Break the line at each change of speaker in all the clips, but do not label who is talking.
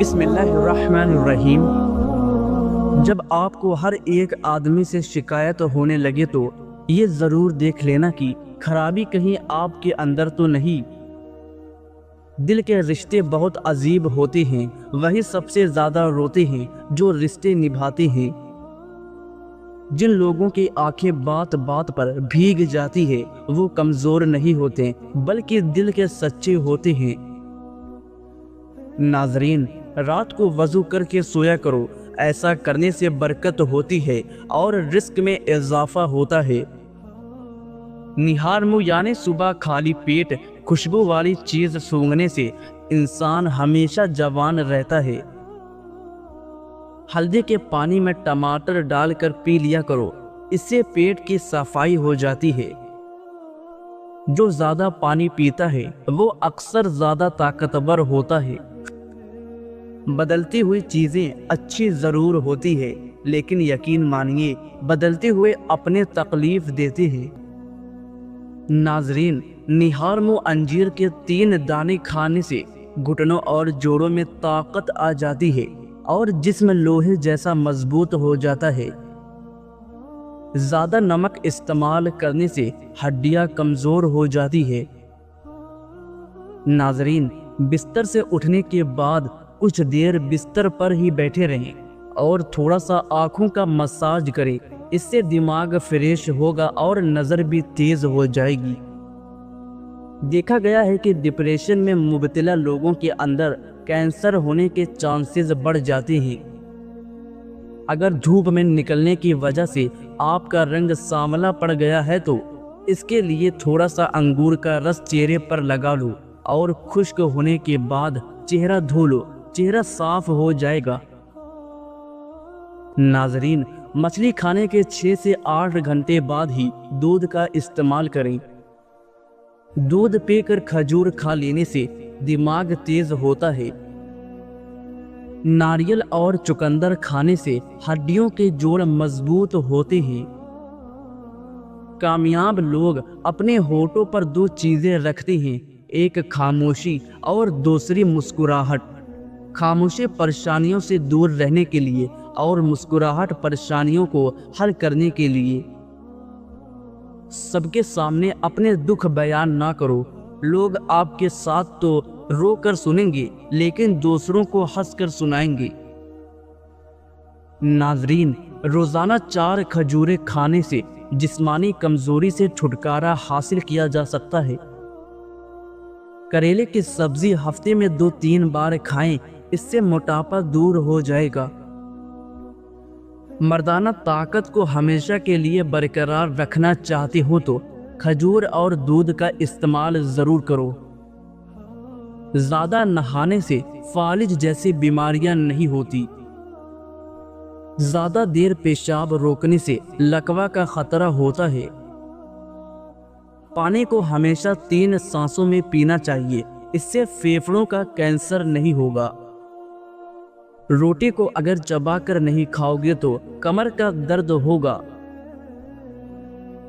بسم اللہ الرحمن الرحیم۔ جب آپ کو ہر ایک آدمی سے شکایت ہونے لگے تو یہ ضرور دیکھ لینا کہ خرابی کہیں آپ کے اندر تو نہیں۔ دل کے رشتے بہت عجیب ہوتے ہیں، وہی سب سے زیادہ روتے ہیں جو رشتے نبھاتے ہیں۔ جن لوگوں کی آنکھیں بات بات پر بھیگ جاتی ہے وہ کمزور نہیں ہوتے بلکہ دل کے سچے ہوتے ہیں۔ ناظرین، رات کو وضو کر کے سویا کرو، ایسا کرنے سے برکت ہوتی ہے اور رزق میں اضافہ ہوتا ہے۔ نہار منہ یعنی صبح خالی پیٹ خوشبو والی چیز سونگھنے سے انسان ہمیشہ جوان رہتا ہے۔ ہلدی کے پانی میں ٹماٹر ڈال کر پی لیا کرو، اس سے پیٹ کی صفائی ہو جاتی ہے۔ جو زیادہ پانی پیتا ہے وہ اکثر زیادہ طاقتور ہوتا ہے۔ بدلتی ہوئی چیزیں اچھی ضرور ہوتی ہے لیکن یقین مانیے بدلتے ہوئے اپنے تکلیف دیتے ہیں۔ ناظرین، نہار منہ انجیر کے 3 دانے کھانے سے گھٹنوں اور جوڑوں میں طاقت آ جاتی ہے اور جسم لوہے جیسا مضبوط ہو جاتا ہے۔ زیادہ نمک استعمال کرنے سے ہڈیاں کمزور ہو جاتی ہے۔ ناظرین، بستر سے اٹھنے کے بعد کچھ دیر بستر پر ہی بیٹھے رہیں اور تھوڑا سا آنکھوں کا مساج کریں، اس سے دماغ فریش ہوگا اور نظر بھی تیز ہو جائے گی۔ دیکھا گیا ہے کہ ڈپریشن میں مبتلا لوگوں کے اندر کینسر ہونے کے چانسز بڑھ جاتے ہیں۔ اگر دھوپ میں نکلنے کی وجہ سے آپ کا رنگ سانولا پڑ گیا ہے تو اس کے لیے تھوڑا سا انگور کا رس چہرے پر لگا لو اور خشک ہونے کے بعد چہرہ دھو لو، چہرہ صاف ہو جائے گا۔ ناظرین، مچھلی کھانے کے 6 سے 8 گھنٹے بعد ہی دودھ کا استعمال کریں۔ دودھ پی کر کھجور کھا لینے سے دماغ تیز ہوتا ہے۔ ناریل اور چقندر کھانے سے ہڈیوں کے جوڑ مضبوط ہوتے ہیں۔ کامیاب لوگ اپنے ہونٹوں پر 2 چیزیں رکھتے ہیں، ایک خاموشی اور دوسری مسکراہٹ۔ خاموشی پریشانیوں سے دور رہنے کے لیے اور مسکراہٹ پریشانیوں کو حل کرنے کے لیے۔ سب کے سامنے اپنے دکھ بیان نہ کرو، لوگ آپ کے ساتھ تو رو کر سنیں گے لیکن دوسروں کو ہنس کر سنائیں گے۔ ناظرین، روزانہ 4 کھجوریں کھانے سے جسمانی کمزوری سے چھٹکارا حاصل کیا جا سکتا ہے۔ کریلے کی سبزی ہفتے میں 2-3 بار کھائیں، اس سے موٹاپا دور ہو جائے گا۔ مردانہ طاقت کو ہمیشہ کے لیے برقرار رکھنا چاہتے ہو تو کھجور اور دودھ کا استعمال ضرور کرو۔ زیادہ نہانے سے فالج جیسی بیماریاں نہیں ہوتی۔ زیادہ دیر پیشاب روکنے سے لکوہ کا خطرہ ہوتا ہے۔ پانی کو ہمیشہ 3 سانسوں میں پینا چاہیے، اس سے پھیپھڑوں کا کینسر نہیں ہوگا۔ روٹی کو اگر چبا کر نہیں کھاؤ گے تو کمر کا درد ہوگا۔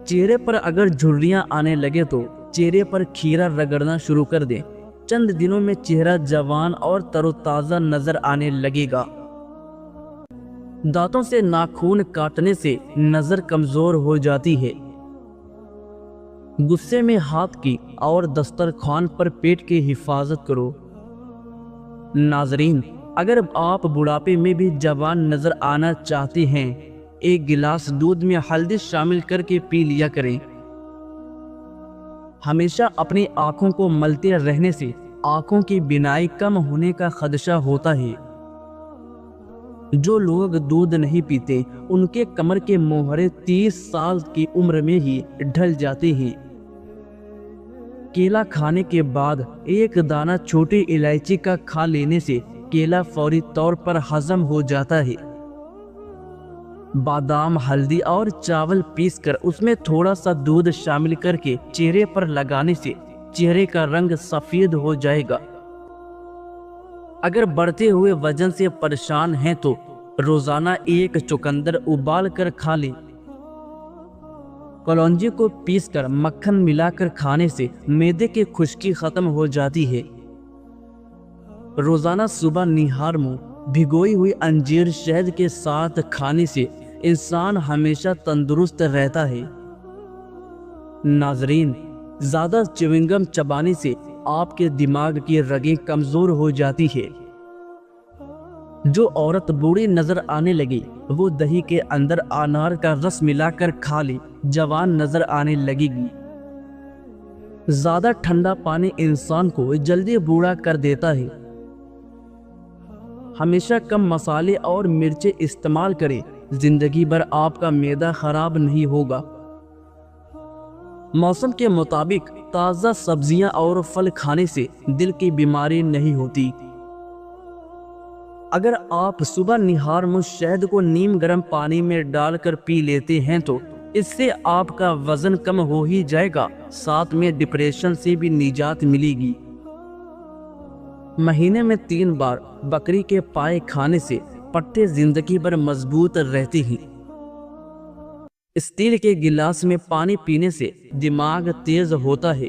چہرے پر اگر جھریاں آنے لگے تو چہرے پر کھیرا رگڑنا شروع کر دیں، چند دنوں میں چہرہ جوان اور تر و تازہ نظر آنے لگے گا۔ دانتوں سے ناخن کاٹنے سے نظر کمزور ہو جاتی ہے۔ غصے میں ہاتھ کی اور دسترخوان پر پیٹ کی حفاظت کرو۔ ناظرین، اگر آپ بڑھاپے میں بھی جوان نظر آنا چاہتے ہیں، 1 گلاس دودھ میں ہلدی شامل کر کے پی لیا کریں۔ ہمیشہ اپنی آنکھوں کو ملتے رہنے سے آنکھوں کی بینائی کم ہونے کا خدشہ ہوتا ہے۔ جو لوگ دودھ نہیں پیتے ان کے کمر کے موہرے 30 سال کی عمر میں ہی ڈھل جاتے ہیں۔ کیلا کھانے کے بعد 1 دانہ چھوٹی الائچی کا کھا لینے سے کیلا فوری طور پر ہضم ہو جاتا ہے۔ بادام، ہلدی اور چاول پیس کر اس میں تھوڑا سا دودھ شامل کر کے چہرے پر لگانے سے چہرے کا رنگ سفید ہو جائے گا۔ اگر بڑھتے ہوئے وزن سے پریشان ہیں تو روزانہ 1 چقندر ابال کر کھا لیں۔ کلونجی کو پیس کر مکھن ملا کر کھانے سے معدے کی خشکی ختم ہو جاتی ہے۔ روزانہ صبح نہار منہ بھگوئی ہوئی انجیر شہد کے ساتھ کھانے سے انسان ہمیشہ تندرست رہتا ہے۔ ناظرین، زیادہ چیونگم چبانے سے آپ کے دماغ کی رگیں کمزور ہو جاتی ہے۔ جو عورت بوڑھی نظر آنے لگی وہ دہی کے اندر انار کا رس ملا کر کھا لے، جوان نظر آنے لگے گی۔ زیادہ ٹھنڈا پانی انسان کو جلدی بوڑھا کر دیتا ہے۔ ہمیشہ کم مسالے اور مرچیں استعمال کریں، زندگی بھر آپ کا معدہ خراب نہیں ہوگا۔ موسم کے مطابق تازہ سبزیاں اور پھل کھانے سے دل کی بیماری نہیں ہوتی۔ اگر آپ صبح نہار منہ شہد کو نیم گرم پانی میں ڈال کر پی لیتے ہیں تو اس سے آپ کا وزن کم ہو ہی جائے گا، ساتھ میں ڈپریشن سے بھی نجات ملے گی۔ مہینے میں 3 بار بکری کے پائے کھانے سے پٹے زندگی بھر مضبوط رہتے ہیں۔ اسٹیل کے گلاس میں پانی پینے سے دماغ تیز ہوتا ہے۔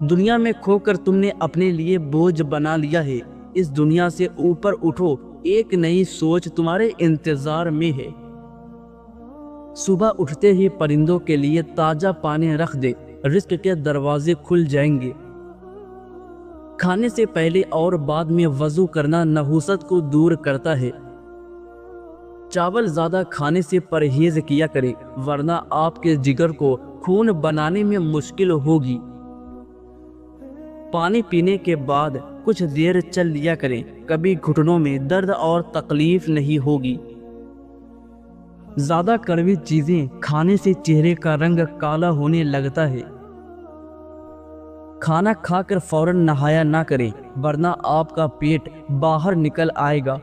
دنیا میں کھو کر تم نے اپنے لیے بوجھ بنا لیا ہے، اس دنیا سے اوپر اٹھو، ایک نئی سوچ تمہارے انتظار میں ہے۔ صبح اٹھتے ہی پرندوں کے لیے تازہ پانی رکھ دے، رزق کے دروازے کھل جائیں گے۔ کھانے سے پہلے اور بعد میں وضو کرنا نحوست کو دور کرتا ہے۔ چاول زیادہ کھانے سے پرہیز کیا کریں، ورنہ آپ کے جگر کو خون بنانے میں مشکل ہوگی۔ پانی پینے کے بعد کچھ دیر چل لیا کریں، کبھی گھٹنوں میں درد اور تکلیف نہیں ہوگی۔ زیادہ کڑوی چیزیں کھانے سے چہرے کا رنگ کالا ہونے لگتا ہے۔ کھانا کھا کر فوراً نہایا نہ کریں، ورنہ آپ کا پیٹ باہر نکل آئے گا۔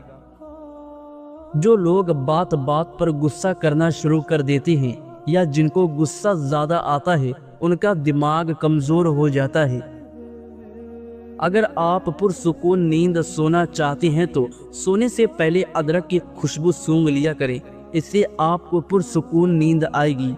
جو لوگ بات بات پر غصہ کرنا شروع کر دیتے ہیں یا جن کو غصہ زیادہ آتا ہے، ان کا دماغ کمزور ہو جاتا ہے۔ اگر آپ پرسکون نیند سونا چاہتے ہیں تو سونے سے پہلے ادرک کی خوشبو سونگھ لیا کریں، اس سے آپ کو پرسکون نیند آئے گی۔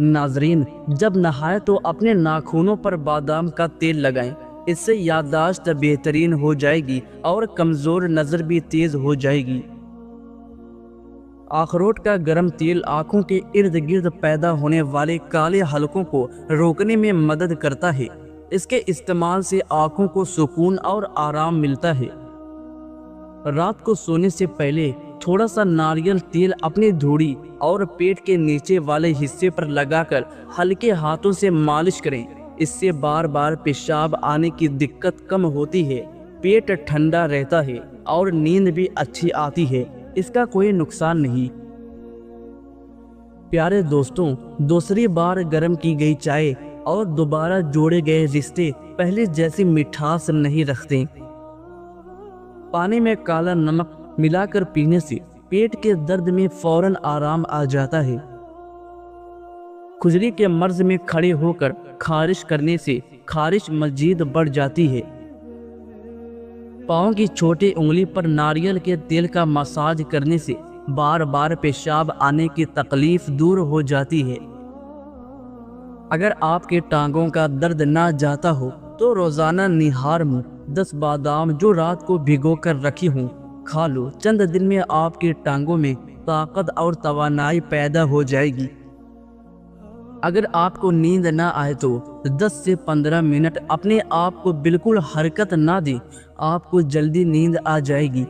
ناظرین، جب نہائے تو اپنے ناخنوں پر بادام کا تیل لگائیں، اس سے یادداشت بہترین ہو جائے گی اور کمزور نظر بھی تیز ہو جائے گی۔ اخروٹ کا گرم تیل آنکھوں کے ارد گرد پیدا ہونے والے کالے حلقوں کو روکنے میں مدد کرتا ہے۔ اس کے استعمال سے آنکھوں کو سکون اور آرام ملتا ہے۔ رات کو سونے سے پہلے تھوڑا سا ناریل تیل اپنی دھوڑی اور پیٹ کے نیچے والے حصے پر لگا کر ہلکے ہاتھوں سے مالش کریں، اس سے بار بار پیشاب آنے کی دقت کم ہوتی ہے، پیٹ ٹھنڈا رہتا ہے اور نیند بھی اچھی آتی ہے، اس کا کوئی نقصان نہیں۔ پیارے دوستوں، دوسری بار گرم کی گئی چائے اور دوبارہ جوڑے گئے رشتے پہلے جیسی مٹھاس نہیں رکھتے۔ پانی میں کالا نمک ملا کر پینے سے پیٹ کے درد میں فوراً آرام آ جاتا ہے۔ کھجلی کے مرض میں کھڑے ہو کر خارش کرنے سے خارش مزید بڑھ جاتی ہے۔ پاؤں کی چھوٹی انگلی پر ناریل کے تیل کا مساج کرنے سے بار بار پیشاب آنے کی تکلیف دور ہو جاتی ہے۔ اگر آپ کے ٹانگوں کا درد نہ جاتا ہو تو روزانہ نہار منہ 10 بادام جو رات کو بھگو کر رکھی ہوں کھا لو، چند دن میں آپ کی ٹانگوں میں طاقت اور توانائی پیدا ہو جائے گی۔ اگر آپ کو نیند نہ آئے تو 10 سے 15 منٹ اپنے آپ کو بالکل حرکت نہ دیں، آپ کو جلدی نیند آ جائے گی۔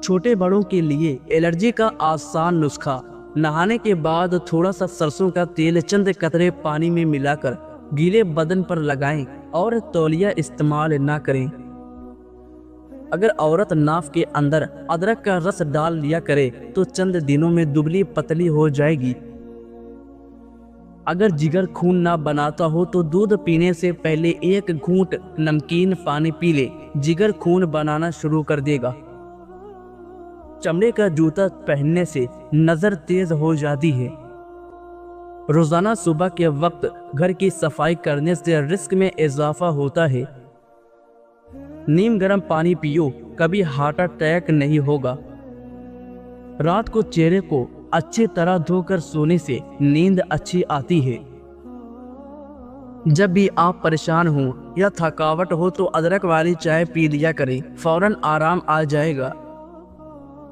چھوٹے بڑوں کے لیے الرجی کا آسان نسخہ: نہانے کے بعد تھوڑا سا سرسوں کا تیل چند قطرے پانی میں ملا کر گیلے بدن پر لگائیں اور تولیہ استعمال نہ کریں۔ اگر عورت ناف کے اندر ادرک کا رس ڈال لیا کرے تو چند دنوں میں دبلی پتلی ہو جائے گی۔ اگر جگر خون نہ بناتا ہو تو دودھ پینے سے پہلے 1 گھونٹ نمکین پانی پی لے، جگر خون بنانا شروع کر دے گا۔ چمڑے کا جوتا پہننے سے نظر تیز ہو جاتی ہے۔ روزانہ صبح کے وقت گھر کی صفائی کرنے سے رزق میں اضافہ ہوتا ہے۔ نیم گرم پانی پیو، کبھی ہارٹ اٹیک نہیں ہوگا۔ رات کو چہرے کو اچھی طرح دھو کر سونے سے نیند اچھی آتی ہے۔ جب بھی آپ پریشان ہوں یا تھکاوٹ ہو تو ادرک والی چائے پی لیا کریں، فوراً آرام آ جائے گا۔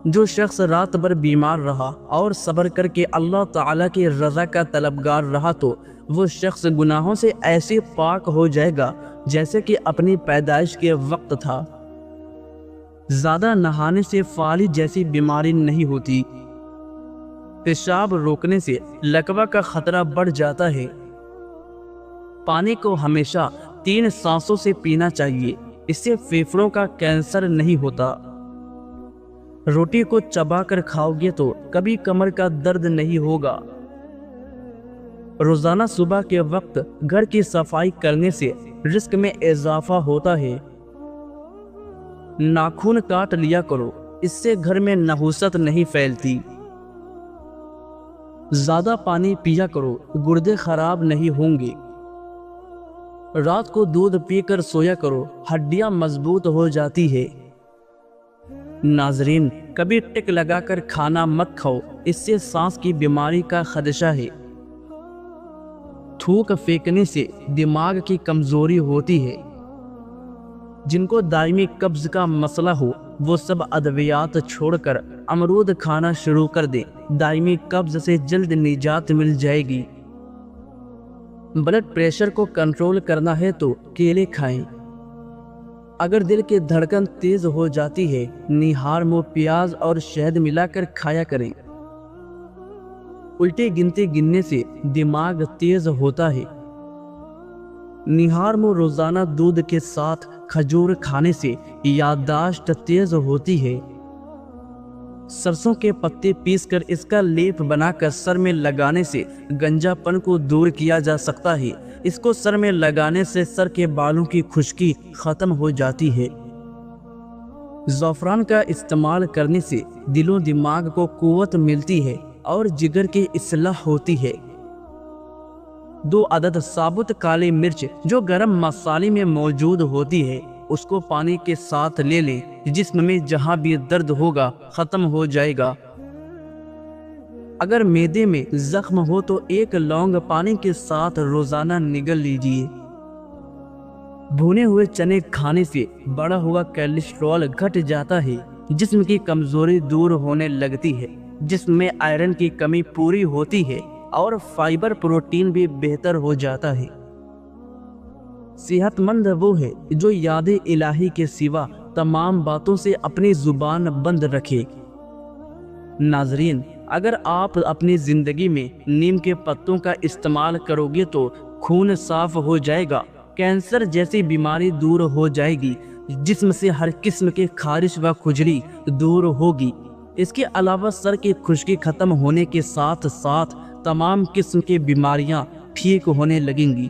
جو شخص رات بھر بیمار رہا اور صبر کر کے اللہ تعالیٰ کی رضا کا طلبگار رہا تو وہ شخص گناہوں سے ایسے پاک ہو جائے گا جیسے کہ اپنی پیدائش کے وقت تھا۔ زیادہ نہانے سے فالج جیسی بیماری نہیں ہوتی۔ پیشاب روکنے سے لکوہ کا خطرہ بڑھ جاتا ہے۔ پانی کو ہمیشہ 3 سانسوں سے پینا چاہیے، اس سے پھیپھڑوں کا کینسر نہیں ہوتا۔ روٹی کو چبا کر کھاؤ گے تو کبھی کمر کا درد نہیں ہوگا۔ روزانہ صبح کے وقت گھر کی صفائی کرنے سے رزق میں اضافہ ہوتا ہے۔ ناخن کاٹ لیا کرو، اس سے گھر میں نحوست نہیں پھیلتی۔ زیادہ پانی پیا کرو، گردے خراب نہیں ہوں گے۔ رات کو دودھ پی کر سویا کرو، ہڈیاں مضبوط ہو جاتی ہے۔ ناظرین، کبھی ٹک لگا کر کھانا مت کھاؤ، اس سے سانس کی بیماری کا خدشہ ہے۔ تھوک پھینکنے سے دماغ کی کمزوری ہوتی ہے۔ جن کو دائمی قبض کا مسئلہ ہو وہ سب ادویات چھوڑ کر امرود کھانا شروع کر دیں، دائمی قبض سے جلد نجات مل جائے گی۔ بلڈ پریشر کو کنٹرول کرنا ہے تو کیلے کھائیں۔ اگر دل کی دھڑکن تیز ہو جاتی ہے، نہار میں پیاز اور شہد ملا کر کھایا کریں۔ الٹی گنتی گننے سے دماغ تیز ہوتا ہے۔ نہار میں روزانہ دودھ کے ساتھ کھجور کھانے سے یادداشت تیز ہوتی ہے۔ سرسوں کے پتے پیس کر اس کا لیپ بنا کر سر میں لگانے سے گنجا پن کو دور کیا جا سکتا ہے۔ اس کو سر میں لگانے سے سر کے بالوں کی خشکی ختم ہو جاتی ہے۔ زعفران کا استعمال کرنے سے دل و دماغ کو قوت ملتی ہے اور جگر کی اصلاح ہوتی ہے۔ 2 عدد ثابت کالی مرچ جو گرم مسالے میں موجود ہوتی ہے، اس کو پانی کے ساتھ لے لیں، جسم میں جہاں بھی درد ہوگا ختم ہو جائے گا۔ اگر معدے میں زخم ہو تو 1 لونگ پانی کے ساتھ روزانہ نگل لیجیے۔ بھونے ہوئے چنے کھانے سے بڑا ہوا کولیسٹرول گھٹ جاتا ہے، جسم کی کمزوری دور ہونے لگتی ہے، جسم میں آئرن کی کمی پوری ہوتی ہے اور فائبر پروٹین بھی بہتر ہو جاتا ہے۔ صحت مند وہ ہے جو یاد الہی کے سوا تمام باتوں سے اپنی زبان بند رکھے۔ ناظرین، اگر آپ اپنی زندگی میں نیم کے پتوں کا استعمال کرو گے تو خون صاف ہو جائے گا، کینسر جیسی بیماری دور ہو جائے گی، جسم سے ہر قسم کے خارش و کھجلی دور ہوگی۔ اس کے علاوہ سر کی خشکی ختم ہونے کے ساتھ ساتھ تمام قسم کی بیماریاں ٹھیک ہونے لگیں گی۔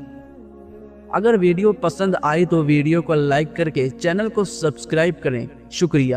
اگر ویڈیو پسند آئی تو ویڈیو کو لائک کر کے چینل کو سبسکرائب کریں۔ شکریہ۔